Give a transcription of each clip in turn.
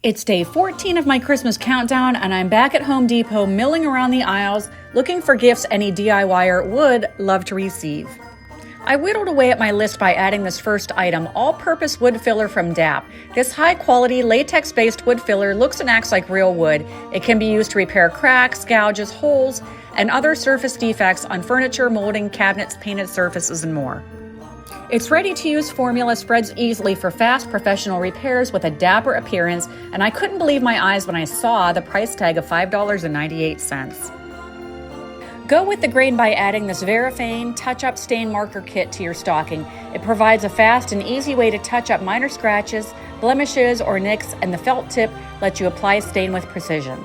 It's day 14 of my Christmas countdown, and I'm back at Home Depot milling around the aisles looking for gifts any DIYer would love to receive. I whittled away at my list by adding this first item, all-purpose wood filler from DAP. This high-quality, latex-based wood filler looks and acts like real wood. It can be used to repair cracks, gouges, holes, and other surface defects on furniture, molding, cabinets, painted surfaces, and more. Its ready-to-use formula spreads easily for fast professional repairs with a dapper appearance, and I couldn't believe my eyes when I saw the price tag of $5.98. Go with the grain by adding this Verifane Touch-Up Stain Marker Kit to your stocking. It provides a fast and easy way to touch up minor scratches, blemishes, or nicks, and the felt tip lets you apply stain with precision.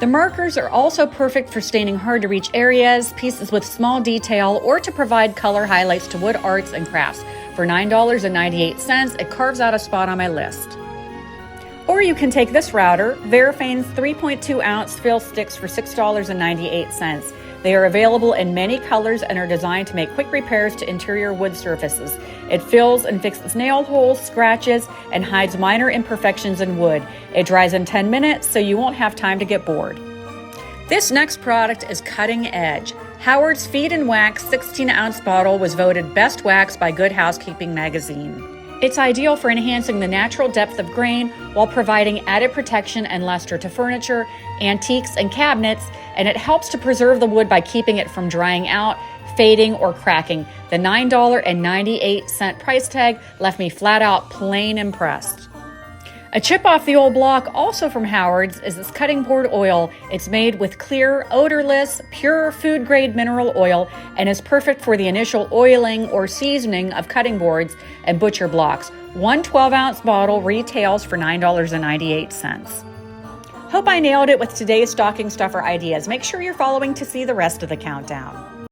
The markers are also perfect for staining hard-to-reach areas, pieces with small detail, or to provide color highlights to wood arts and crafts. For $9.98, it carves out a spot on my list. Or you can take this router, Verifane's 3.2-ounce fill sticks for $6.98. They are available in many colors and are designed to make quick repairs to interior wood surfaces. It fills and fixes nail holes, scratches, and hides minor imperfections in wood. It dries in 10 minutes, so you won't have time to get bored. This next product is cutting edge. Howard's Feed and Wax 16-ounce bottle was voted Best Wax by Good Housekeeping magazine. It's ideal for enhancing the natural depth of grain while providing added protection and luster to furniture, antiques, and cabinets, and it helps to preserve the wood by keeping it from drying out, fading, or cracking. The $9.98 price tag left me flat out plain impressed. A chip off the old block, also from Howard's, is this cutting board oil. It's made with clear, odorless, pure food-grade mineral oil and is perfect for the initial oiling or seasoning of cutting boards and butcher blocks. One 12-ounce bottle retails for $9.98. Hope I nailed it with today's stocking stuffer ideas. Make sure you're following to see the rest of the countdown.